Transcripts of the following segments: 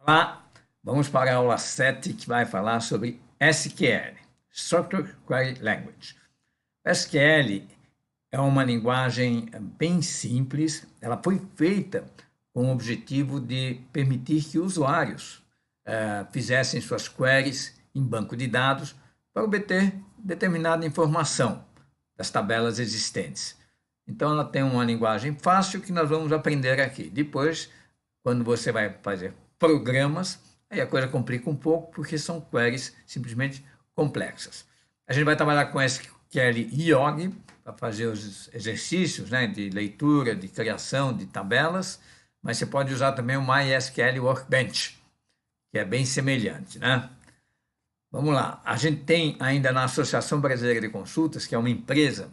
Olá, vamos para a aula 7 que vai falar sobre SQL, Structured Query Language. SQL é uma linguagem bem simples, ela foi feita com o objetivo de permitir que usuários fizessem suas queries em banco de dados para obter determinada informação das tabelas existentes. Então ela tem uma linguagem fácil que nós vamos aprender aqui. Depois, quando você vai fazer programas, aí a coisa complica um pouco, porque são queries simplesmente complexas. A gente vai trabalhar com SQL Yog para fazer os exercícios, né, de leitura, de criação de tabelas, mas você pode usar também o MySQL Workbench, que é bem semelhante, né? Vamos lá, a gente tem ainda na Associação Brasileira de Consultas, que é uma empresa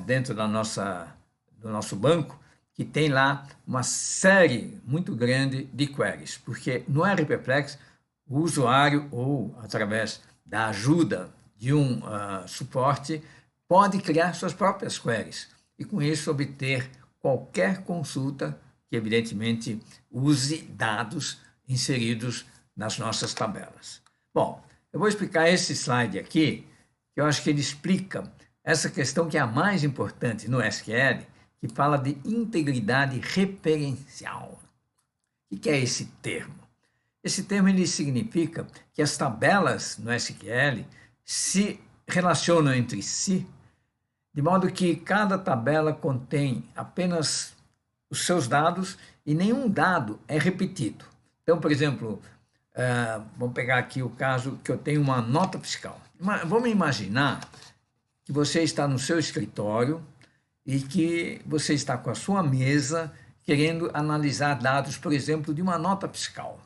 dentro do nosso banco, que tem lá uma série muito grande de queries, porque no RPPlex o usuário, ou através da ajuda de um suporte, pode criar suas próprias queries e com isso obter qualquer consulta que evidentemente use dados inseridos nas nossas tabelas. Bom, eu vou explicar esse slide aqui, que eu acho que ele explica essa questão que é a mais importante no SQL, que fala de integridade referencial. O que é esse termo? Esse termo ele significa que as tabelas no SQL se relacionam entre si, de modo que cada tabela contém apenas os seus dados e nenhum dado é repetido. Então, por exemplo, vamos pegar aqui o caso que eu tenho uma nota fiscal. Vamos imaginar que você está no seu escritório e que você está com a sua mesa querendo analisar dados, por exemplo, de uma nota fiscal.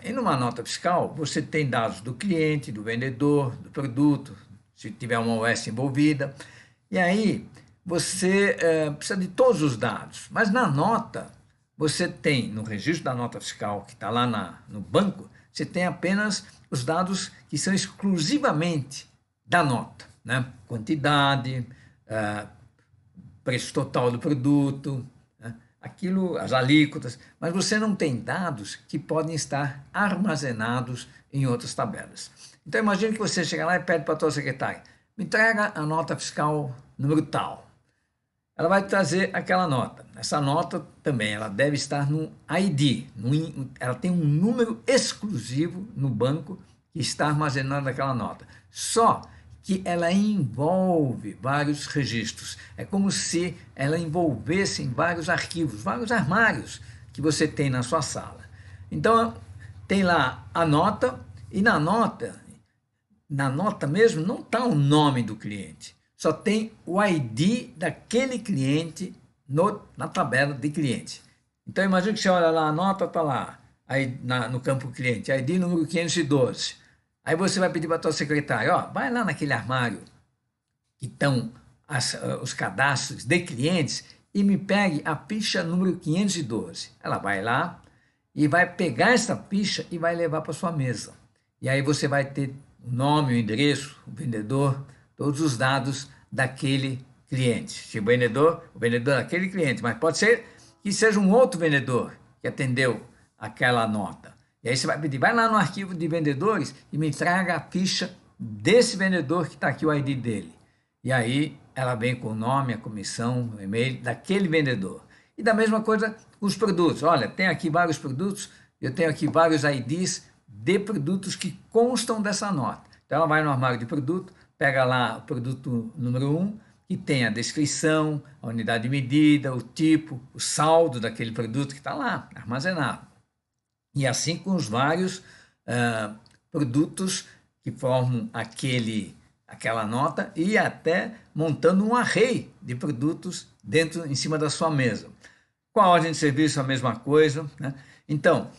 E numa nota fiscal, você tem dados do cliente, do vendedor, do produto, se tiver uma OS envolvida, e aí você precisa de todos os dados. Mas na nota, você tem, no registro da nota fiscal, que está lá no banco, você tem apenas os dados que são exclusivamente da nota, né? Quantidade, preço total do produto, né? Aquilo, as alíquotas, mas você não tem dados que podem estar armazenados em outras tabelas. Então imagine que você chega lá e pede para a tua secretária, me entrega a nota fiscal número tal. Ela vai trazer aquela nota. Essa nota também ela deve estar no ID, ela tem um número exclusivo no banco que está armazenando aquela nota. Só que ela envolve vários registros. É como se ela envolvesse em vários arquivos, vários armários que você tem na sua sala. Então, tem lá a nota, e na nota mesmo não está o nome do cliente, só tem o ID daquele cliente na tabela de cliente. Então, imagine que você olha lá, a nota está lá, aí no campo cliente, ID número 512. Aí você vai pedir para a tua secretária, vai lá naquele armário que estão os cadastros de clientes e me pegue a ficha número 512. Ela vai lá e vai pegar essa ficha e vai levar para sua mesa. E aí você vai ter o nome, o endereço, o vendedor, todos os dados daquele cliente. Se o vendedor daquele cliente, mas pode ser que seja um outro vendedor que atendeu aquela nota. E aí você vai pedir, vai lá no arquivo de vendedores e me traga a ficha desse vendedor que está aqui o ID dele. E aí ela vem com o nome, a comissão, o e-mail daquele vendedor. E da mesma coisa com os produtos. Olha, tem aqui vários produtos, eu tenho aqui vários IDs de produtos que constam dessa nota. Então ela vai no armário de produto, pega lá o produto número 1, que tem a descrição, a unidade de medida, o tipo, o saldo daquele produto que está lá, armazenado. E assim com os vários produtos que formam aquela nota e até montando um array de produtos em cima da sua mesa. Com a ordem de serviço a mesma coisa, né? Então,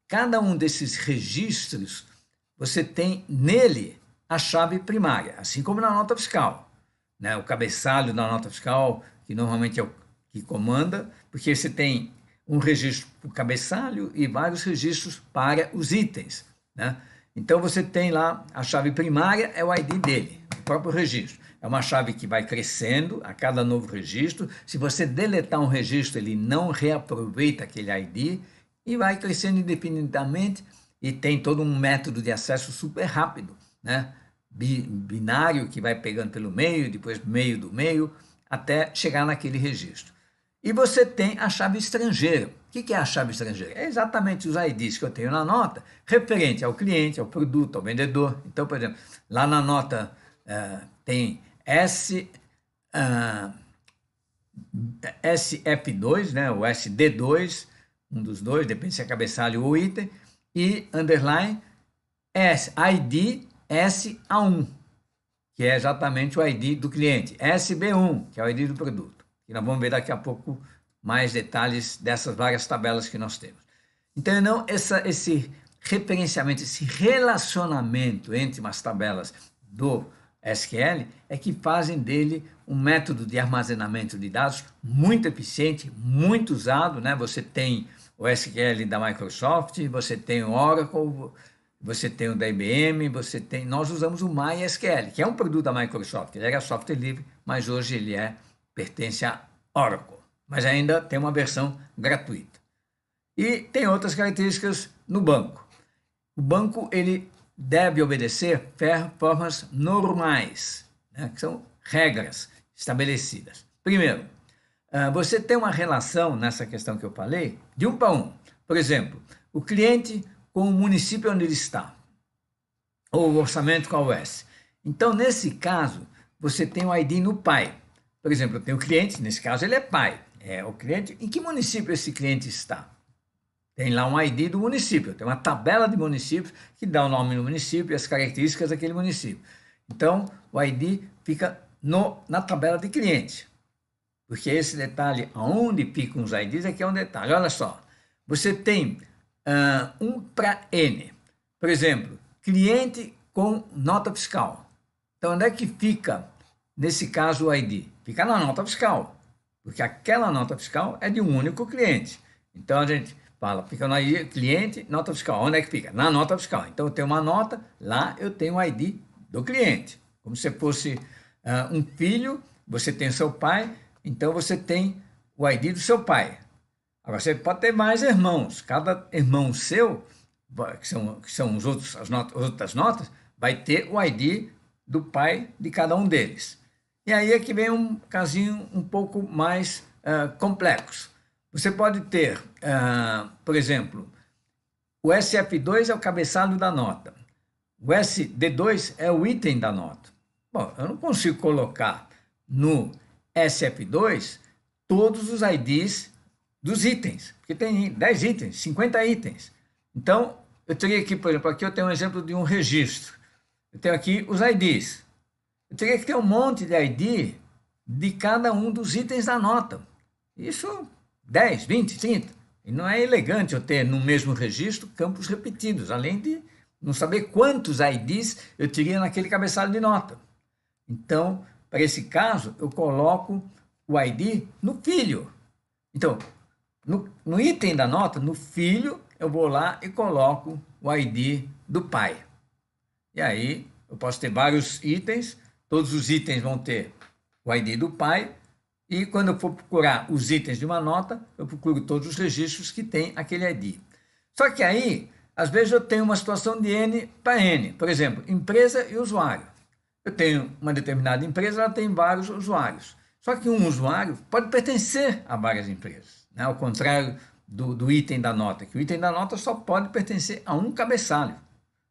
cada um desses registros, você tem nele a chave primária, assim como na nota fiscal, né? O cabeçalho da nota fiscal, que normalmente é o que comanda, porque você tem um registro para o cabeçalho e vários registros para os itens, né? Então você tem lá a chave primária, é o ID dele, o próprio registro. É uma chave que vai crescendo a cada novo registro. Se você deletar um registro, ele não reaproveita aquele ID. e vai crescendo indefinidamente e tem todo um método de acesso super rápido, né? Binário que vai pegando pelo meio, depois meio do meio, até chegar naquele registro. E você tem a chave estrangeira. O que é a chave estrangeira? É exatamente os IDs que eu tenho na nota, referente ao cliente, ao produto, ao vendedor. Então, por exemplo, lá na nota tem SF2, né, o SD2, um dos dois, depende se é cabeçalho ou item, e underline ID SA1, que é exatamente o ID do cliente, SB1, que é o ID do produto. E nós vamos ver daqui a pouco mais detalhes dessas várias tabelas que nós temos. Então, não, esse referenciamento, esse relacionamento entre as tabelas do SQL é que fazem dele um método de armazenamento de dados muito eficiente, muito usado, né? Você tem o SQL da Microsoft, você tem o Oracle, você tem o da IBM, nós usamos o MySQL, que é um produto da Microsoft. Ele era software livre, mas hoje ele pertence a Oracle, mas ainda tem uma versão gratuita. E tem outras características no banco. O banco ele deve obedecer formas normais, né, que são regras estabelecidas. Primeiro, você tem uma relação nessa questão que eu falei de 1 para 1. Por exemplo, o cliente com o município onde ele está, ou o orçamento com a US. Então, nesse caso, você tem o ID no pai. Por exemplo, eu tenho o cliente, nesse caso ele é pai. É o cliente. Em que município esse cliente está? Tem lá um ID do município, tem uma tabela de municípios que dá o nome do município e as características daquele município. Então, o ID fica na tabela de cliente. Porque esse detalhe, aonde ficam os IDs, é que é um detalhe. Olha só, você tem 1 para N. Por exemplo, cliente com nota fiscal. Então, onde é que fica, nesse caso, o ID? Fica na nota fiscal, porque aquela nota fiscal é de um único cliente. Então, a gente fala, fica no ID, cliente, nota fiscal. Onde é que fica? Na nota fiscal. Então, eu tenho uma nota, lá eu tenho o ID do cliente. Como se fosse um filho, você tem o seu pai, então você tem o ID do seu pai. Agora, você pode ter mais irmãos. Cada irmão seu, que são as outras notas, vai ter o ID do pai de cada um deles. E aí é que vem um casinho um pouco mais complexo. Você pode ter, por exemplo, o SF2 é o cabeçalho da nota. O SD2 é o item da nota. Bom, eu não consigo colocar no SF2 todos os IDs dos itens, porque tem 10 itens, 50 itens. Então, eu teria aqui, por exemplo, aqui eu tenho um exemplo de um registro. Eu tenho aqui os IDs. Eu teria que ter um monte de ID de cada um dos itens da nota. Isso 10, 20, 30. E não é elegante eu ter no mesmo registro campos repetidos, além de não saber quantos IDs eu teria naquele cabeçalho de nota. Então, para esse caso, eu coloco o ID no filho. Então, no item da nota, no filho, eu vou lá e coloco o ID do pai. E aí, eu posso ter vários itens, todos os itens vão ter o ID do pai, e quando eu for procurar os itens de uma nota, eu procuro todos os registros que tem aquele ID. Só que aí, às vezes eu tenho uma situação de N para N. Por exemplo, empresa e usuário. Eu tenho uma determinada empresa, ela tem vários usuários. Só que um usuário pode pertencer a várias empresas, né? Ao contrário do item da nota, que o item da nota só pode pertencer a um cabeçalho.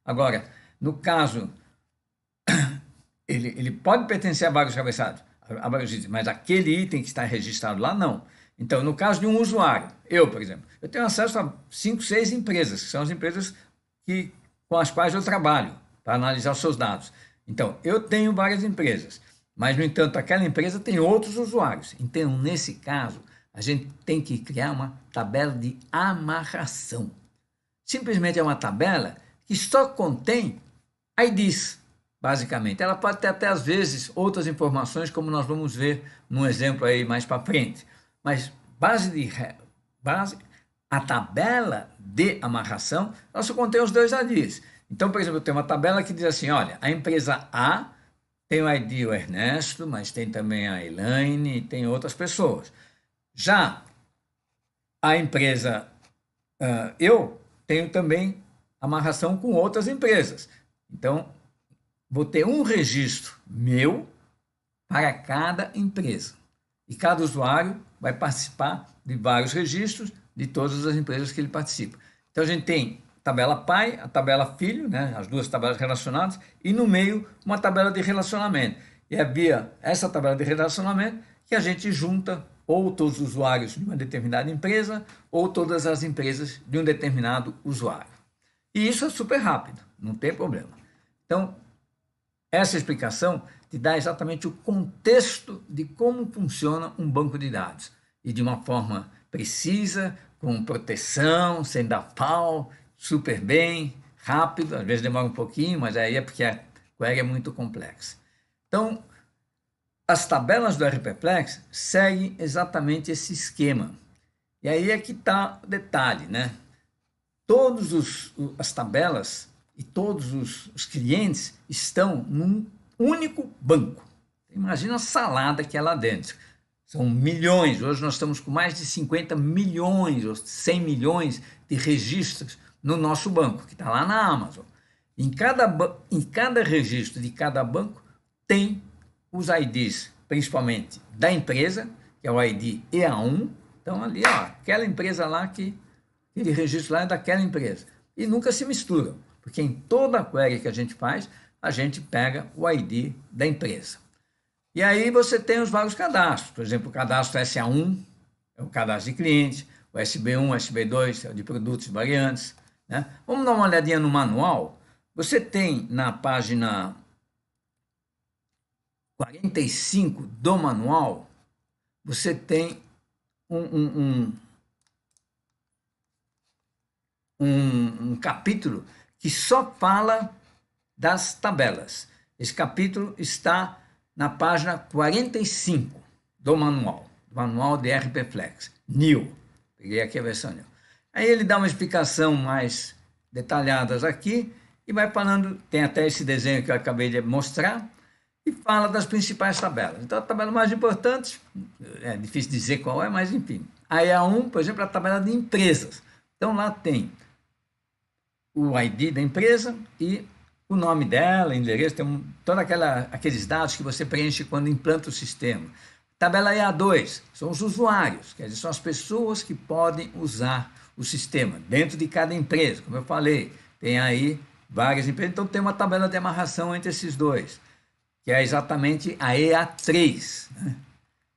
Agora, no caso, ele pode pertencer a vários cabeçalhos, a vários itens, mas aquele item que está registrado lá, não. Então, no caso de um usuário, eu, por exemplo, eu tenho acesso a 5, 6 empresas, que são as empresas com as quais eu trabalho, para analisar os seus dados. Então, eu tenho várias empresas, mas, no entanto, aquela empresa tem outros usuários. Então, nesse caso, a gente tem que criar uma tabela de amarração. Simplesmente é uma tabela que só contém IDs, basicamente. Ela pode ter até, às vezes, outras informações, como nós vamos ver num exemplo aí mais para frente. Mas, a tabela de amarração, ela só contém os 2 IDs. Então, por exemplo, eu tenho uma tabela que diz assim, olha, a empresa A tem o ID o Ernesto, mas tem também a Elaine e tem outras pessoas. Já a empresa Eu tenho também amarração com outras empresas. Então, vou ter um registro meu para cada empresa. E cada usuário vai participar de vários registros de todas as empresas que ele participa. Então, a gente tem a tabela pai, a tabela filho, né, as duas tabelas relacionadas, e no meio uma tabela de relacionamento. E é via essa tabela de relacionamento que a gente junta ou todos os usuários de uma determinada empresa ou todas as empresas de um determinado usuário. E isso é super rápido, não tem problema. Então, essa explicação te dá exatamente o contexto de como funciona um banco de dados e de uma forma precisa, com proteção, sem dar pau, super bem, rápido, às vezes demora um pouquinho, mas aí é porque a query é muito complexa. Então, as tabelas do RPFlex seguem exatamente esse esquema. E aí é que está o detalhe, né? Todas as tabelas e todos os clientes estão num único banco. Imagina a salada que é lá dentro. São milhões, hoje nós estamos com mais de 50 milhões ou 100 milhões de registros no nosso banco, que está lá na Amazon. Em cada registro de cada banco tem os IDs, principalmente da empresa, que é o ID EA1. Então ali, ó, aquela empresa lá que aquele registro lá é daquela empresa. E nunca se misturam, porque em toda query que a gente faz, a gente pega o ID da empresa. E aí você tem os vários cadastros. Por exemplo, o cadastro SA1 é o cadastro de cliente, o SB1, SB2 é o de produtos e variantes. Né? Vamos dar uma olhadinha no manual. Você tem na página 45 do manual, você tem um capítulo que só fala das tabelas. Esse capítulo está na página 45 do manual de RPFlex, New. Peguei aqui a versão New. Aí ele dá uma explicação mais detalhada aqui e vai falando, tem até esse desenho que eu acabei de mostrar, e fala das principais tabelas. Então, a tabela mais importante, é difícil dizer qual é, mas enfim. A EA1, por exemplo, é a tabela de empresas. Então, lá tem o ID da empresa e o nome dela, endereço, tem todos aqueles dados que você preenche quando implanta o sistema. Tabela EA2 são os usuários, quer dizer, são as pessoas que podem usar o sistema dentro de cada empresa. Como eu falei, tem aí várias empresas, então tem uma tabela de amarração entre esses dois, que é exatamente a EA3. Né?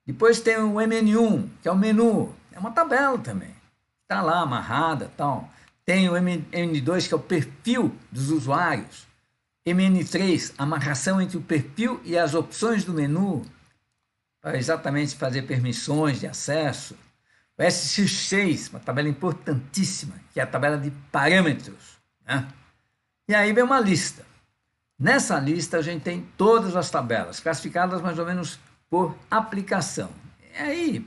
Depois tem o MN1, que é o menu, é uma tabela também, está lá amarrada, tal. Tem o MN2, que é o perfil dos usuários. MN3, amarração entre o perfil e as opções do menu, para exatamente fazer permissões de acesso. O SX6, uma tabela importantíssima, que é a tabela de parâmetros. Né? E aí vem uma lista. Nessa lista a gente tem todas as tabelas, classificadas mais ou menos por aplicação. E aí,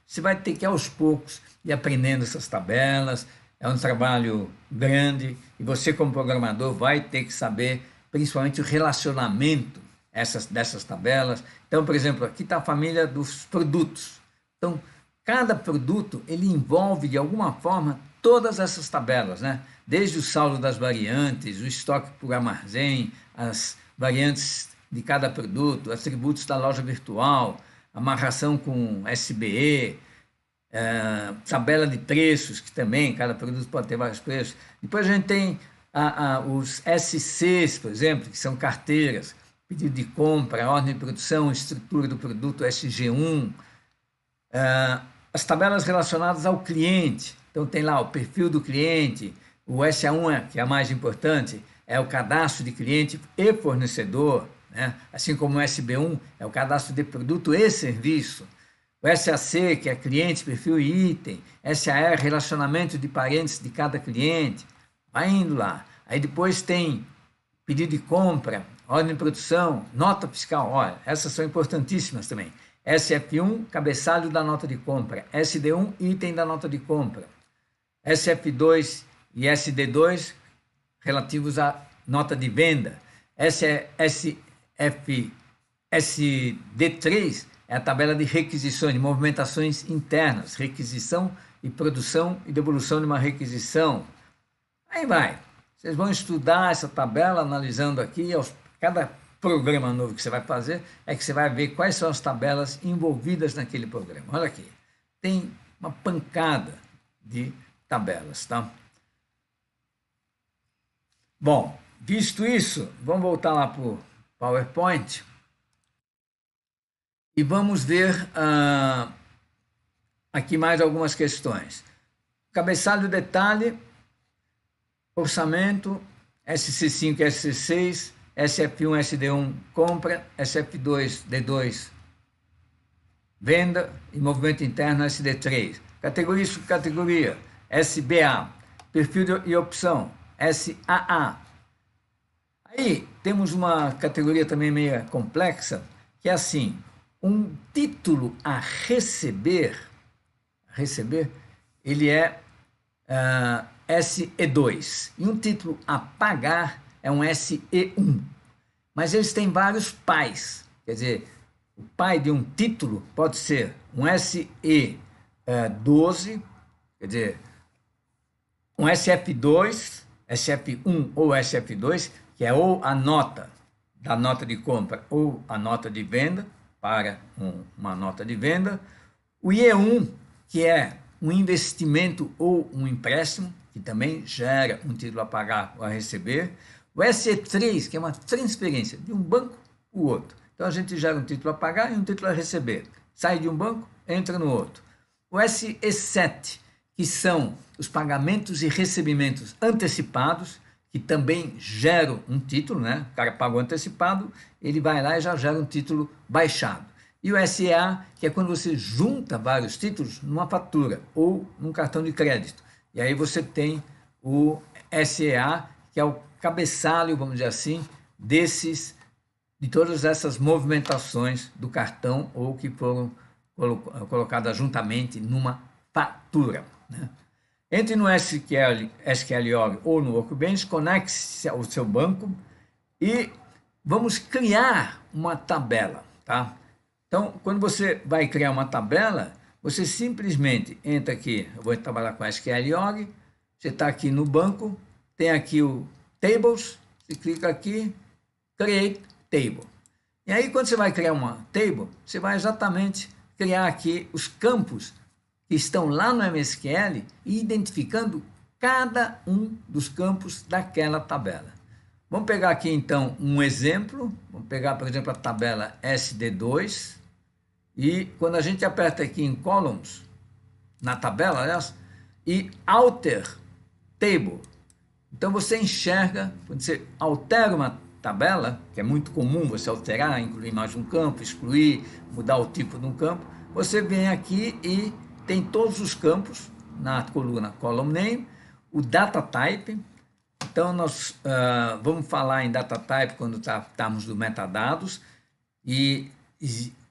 você vai ter que aos poucos ir aprendendo essas tabelas, é um trabalho grande e você como programador vai ter que saber principalmente o relacionamento dessas tabelas. Então, por exemplo, aqui está a família dos produtos. Então, cada produto ele envolve de alguma forma todas essas tabelas, né? Desde o saldo das variantes, o estoque por armazém, as variantes de cada produto, atributos da loja virtual, amarração com SBE, tabela de preços, que também cada produto pode ter vários preços. Depois a gente tem os SCs, por exemplo, que são carteiras, pedido de compra, ordem de produção, estrutura do produto, SG1, as tabelas relacionadas ao cliente. Então tem lá o perfil do cliente, o SA1, que é a mais importante, é o cadastro de cliente e fornecedor, né? Assim como o SB1 é o cadastro de produto e serviço. O SAC, que é cliente, perfil e item. SAR, relacionamento de parentes de cada cliente. Vai indo lá. Aí depois tem pedido de compra, ordem de produção, nota fiscal. Olha, essas são importantíssimas também. SF1, cabeçalho da nota de compra. SD1, item da nota de compra. SF2 e SD2, relativos à nota de venda. SD3 é a tabela de requisições, de movimentações internas, requisição e produção e devolução de uma requisição. Aí vai. Vocês vão estudar essa tabela, analisando aqui, cada programa novo que você vai fazer, é que você vai ver quais são as tabelas envolvidas naquele programa. Olha aqui, tem uma pancada de tabelas, tá? Bom, visto isso, vamos voltar lá para o PowerPoint e vamos ver aqui mais algumas questões. Cabeçalho detalhe, orçamento, SC5 e SC6, SF1, SD1 compra, SF2, D2 venda e movimento interno SD3. Categoria e subcategoria, SBA, perfil e opção, SAA. Aí temos uma categoria também meio complexa, que é assim, um título a receber, ele é SE2, e um título a pagar é um SE1. Mas eles têm vários pais, quer dizer, o pai de um título pode ser um SE12, quer dizer, um SF2, SF1 ou SF2, que é ou a nota da nota de compra ou a nota de venda, para uma nota de venda. O IE1, que é um investimento ou um empréstimo, que também gera um título a pagar ou a receber. O SE3, que é uma transferência de um banco para o outro. Então, a gente gera um título a pagar e um título a receber. Sai de um banco, entra no outro. O SE7, que são os pagamentos e recebimentos antecipados, que também geram um título, né? O cara pagou antecipado, ele vai lá e já gera um título baixado. E o SEA, que é quando você junta vários títulos numa fatura ou num cartão de crédito. E aí você tem o SEA, que é o cabeçalho, vamos dizer assim, de todas essas movimentações do cartão ou que foram colocadas juntamente numa fatura, né? Entre no SQL ou no Workbench, conecte-se ao seu banco e vamos criar uma tabela, tá? Então, quando você vai criar uma tabela, você simplesmente entra aqui, eu vou trabalhar com SQL.org, você está aqui no banco, tem aqui o Tables, você clica aqui, Create Table. E aí, quando você vai criar uma table, você vai exatamente criar aqui os campos que estão lá no MSQL e identificando cada um dos campos daquela tabela. Vamos pegar aqui, então, um exemplo. Vamos pegar, por exemplo, a tabela SD2. E quando a gente aperta aqui em Columns, na tabela, aliás, e Alter Table, então você enxerga, quando você altera uma tabela, que é muito comum você alterar, incluir mais um campo, excluir, mudar o tipo de um campo, você vem aqui e tem todos os campos na coluna Column Name, o Data Type. Então, nós vamos falar em Data Type quando tratarmos do metadados, e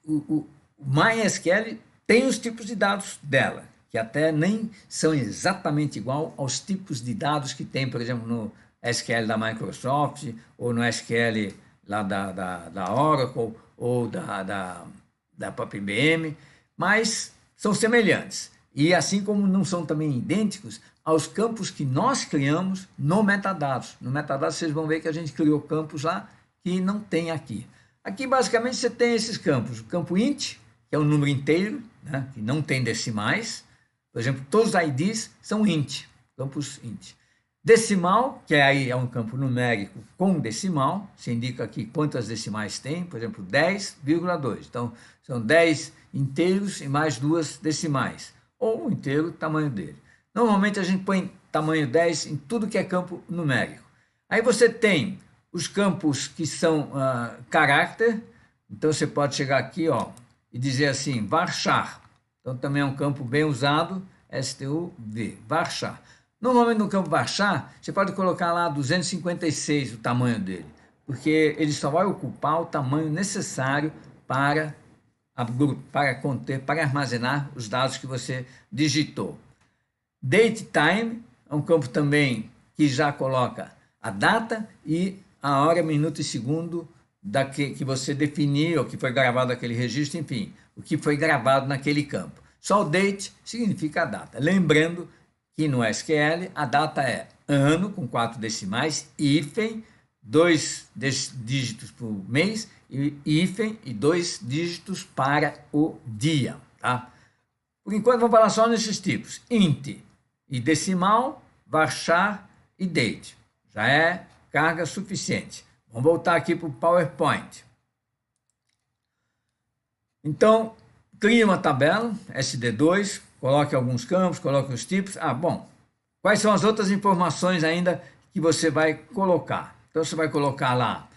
o MySQL tem os tipos de dados dela, que até nem são exatamente igual aos tipos de dados que tem, por exemplo, no SQL da Microsoft, ou no SQL lá da Oracle, ou da própria IBM, mas são semelhantes. E assim como não são também idênticos aos campos que nós criamos no metadados. No metadados vocês vão ver que a gente criou campos lá que não tem aqui. Aqui basicamente você tem esses campos. O campo int, que é um número inteiro, né, que não tem decimais. Por exemplo, todos os IDs são int, campos int. Decimal, que aí é um campo numérico com decimal, se indica aqui quantas decimais tem, por exemplo, 10,2. Então, são 10 inteiros e mais 2 decimais, ou o inteiro, o tamanho dele. Normalmente a gente põe tamanho 10 em tudo que é campo numérico. Aí você tem os campos que são caráter, então você pode chegar aqui, ó, e dizer assim, varchar. Então também é um campo bem usado, STUV, varchar. Normalmente no campo varchar, você pode colocar lá 256 o tamanho dele, porque ele só vai ocupar o tamanho necessário para conter, para armazenar os dados que você digitou. Date time é um campo também que já coloca a data e a hora, minuto e segundo que você definiu, ou que foi gravado aquele registro, enfim, o que foi gravado naquele campo. Só o date significa a data. Lembrando que no SQL a data é ano, com 4 decimais, hífen, 2 dígitos por mês, e hífen e 2 dígitos para o dia. Tá? Por enquanto, vamos falar só nesses tipos. Int e decimal, varchar e date. Já é carga suficiente. Vamos voltar aqui para o PowerPoint. Então, crie uma tabela, SD2, coloque alguns campos, coloque os tipos. Bom, quais são as outras informações ainda que você vai colocar? Então, você vai colocar lá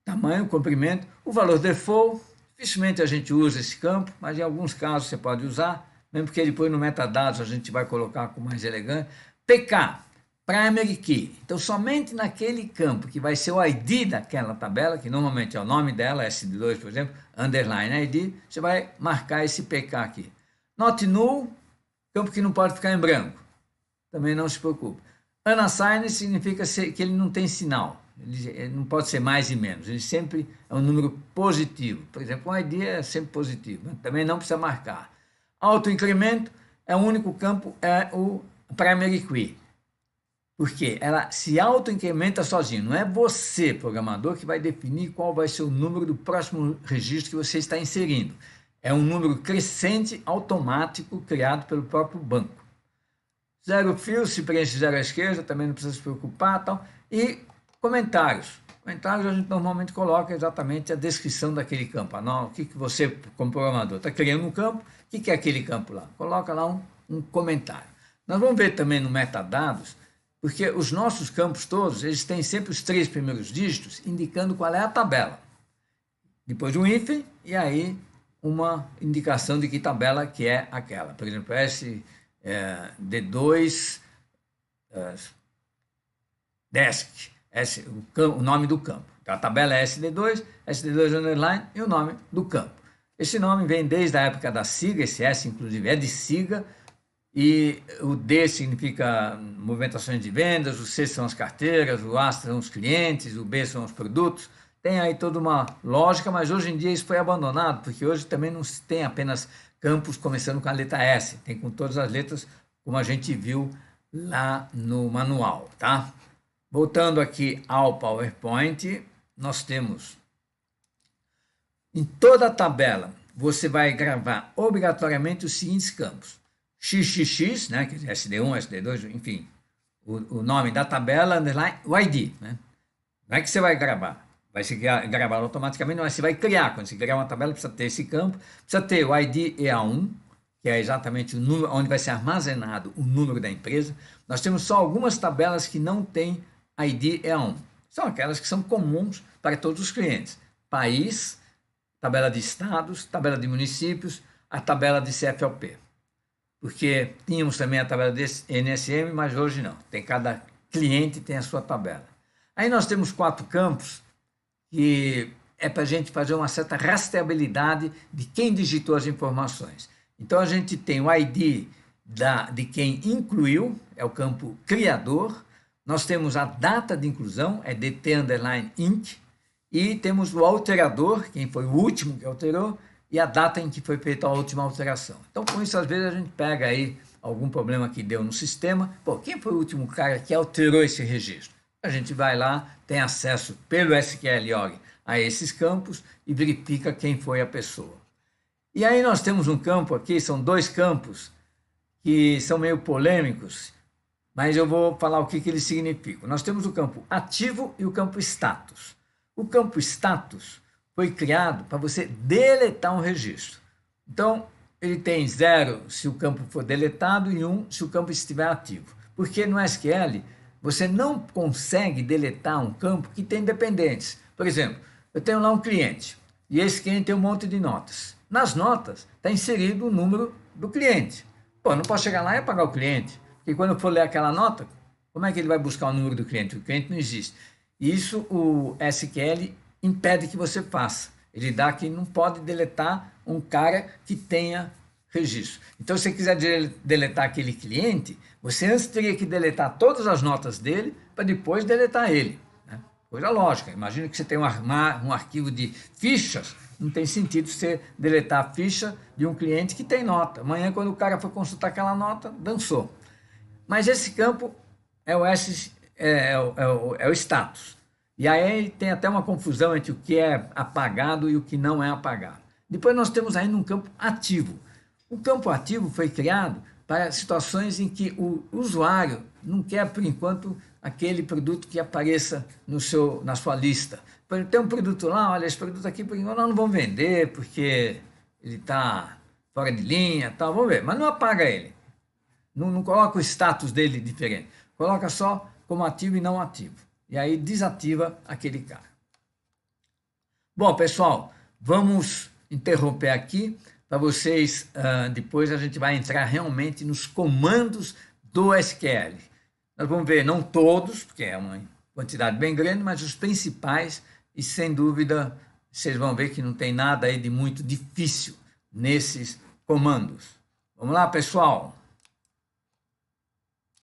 tamanho, comprimento, o valor default. Dificilmente a gente usa esse campo, mas em alguns casos você pode usar, mesmo porque depois no metadados a gente vai colocar com mais elegante. PK, Primary Key. Então, somente naquele campo que vai ser o ID daquela tabela, que normalmente é o nome dela, SD2, por exemplo, underline ID, você vai marcar esse PK aqui. Not null, campo que não pode ficar em branco. Também não se preocupe. Unassigned significa que ele não tem sinal. Ele não pode ser mais e menos. Ele sempre é um número positivo. Por exemplo, o ID é sempre positivo. Também não precisa marcar. Autoincremento é o único campo, é o Primary Key. Porque ela se autoincrementa sozinha. Não é você, programador, que vai definir qual vai ser o número do próximo registro que você está inserindo. É um número crescente automático criado pelo próprio banco. Zero fio, se preenche zero à esquerda, também não precisa se preocupar. Tal. E comentários. Comentários a gente normalmente coloca exatamente a descrição daquele campo. O que você, como programador, está criando um campo, o que é aquele campo lá? Coloca lá um comentário. Nós vamos ver também no metadados, porque os nossos campos todos, eles têm sempre os 3 primeiros dígitos, indicando qual é a tabela. Depois um hífen, e aí uma indicação de que tabela que é aquela. Por exemplo, SD2 desk, o nome do campo. Então, a tabela é SD2 underline e o nome do campo. Esse nome vem desde a época da SIGA, esse S, inclusive, é de SIGA, e o D significa movimentações de vendas, o C são as carteiras, o A são os clientes, o B são os produtos. Tem aí toda uma lógica, mas hoje em dia isso foi abandonado, porque hoje também não se tem apenas campos começando com a letra S, tem com todas as letras, como a gente viu lá no manual, tá? Voltando aqui ao PowerPoint, nós temos em toda a tabela, você vai gravar obrigatoriamente os seguintes campos. XXX, né, que é SD1, SD2, enfim, o nome da tabela, underline, o ID. Né? Não é que você vai gravar, vai ser gravado automaticamente, mas você vai criar. Quando você criar uma tabela, precisa ter esse campo, precisa ter o ID EA1, que é exatamente o número, onde vai ser armazenado o número da empresa. Nós temos só algumas tabelas que não têm ID EA1. São aquelas que são comuns para todos os clientes. País, tabela de estados, tabela de municípios, a tabela de CFLP. Porque tínhamos também a tabela de NSM, mas hoje não. Cada cliente tem a sua tabela. Aí nós temos 4 campos que é para a gente fazer uma certa rastreabilidade de quem digitou as informações. Então a gente tem o ID de quem incluiu, é o campo criador. Nós temos a data de inclusão, é DT_INC, e temos o alterador, quem foi o último que alterou, e a data em que foi feita a última alteração. Então, com isso, às vezes, a gente pega aí algum problema que deu no sistema. Pô, quem foi o último cara que alterou esse registro? A gente vai lá, tem acesso pelo SQL.org a esses campos e verifica quem foi a pessoa. E aí nós temos um campo aqui, são 2 campos que são meio polêmicos, mas eu vou falar o que eles significam. Nós temos o campo ativo e o campo status. O campo status foi criado para você deletar um registro. Então, ele tem 0 se o campo for deletado e 1 se o campo estiver ativo. Porque no SQL, você não consegue deletar um campo que tem dependentes. Por exemplo, eu tenho lá um cliente, e esse cliente tem um monte de notas. Nas notas, está inserido o número do cliente. Pô, não posso chegar lá e apagar o cliente, porque quando eu for ler aquela nota, como é que ele vai buscar o número do cliente? O cliente não existe. Isso o SQL impede que você faça. Ele dá que não pode deletar um cara que tenha registro. Então, se você quiser deletar aquele cliente, você antes teria que deletar todas as notas dele para depois deletar ele. Né? Coisa lógica. Imagina que você tem um arquivo de fichas não tem sentido você deletar a ficha de um cliente que tem nota. Amanhã, quando o cara for consultar aquela nota, dançou. Mas esse campo é o status. E aí tem até uma confusão entre o que é apagado e o que não é apagado. Depois nós temos ainda um campo ativo. O campo ativo foi criado para situações em que o usuário não quer, por enquanto, aquele produto que apareça na sua lista. Por exemplo, tem um produto lá, olha, esse produto aqui, por enquanto, nós não vamos vender porque ele está fora de linha, tal, vamos ver, mas não apaga ele. Não coloca o status dele diferente. Coloca só como ativo e não ativo. E aí desativa aquele cara. Bom, pessoal, vamos interromper aqui para vocês. Depois a gente vai entrar realmente nos comandos do SQL. Nós vamos ver, não todos, porque é uma quantidade bem grande, mas os principais, e sem dúvida vocês vão ver que não tem nada aí de muito difícil nesses comandos. Vamos lá, pessoal?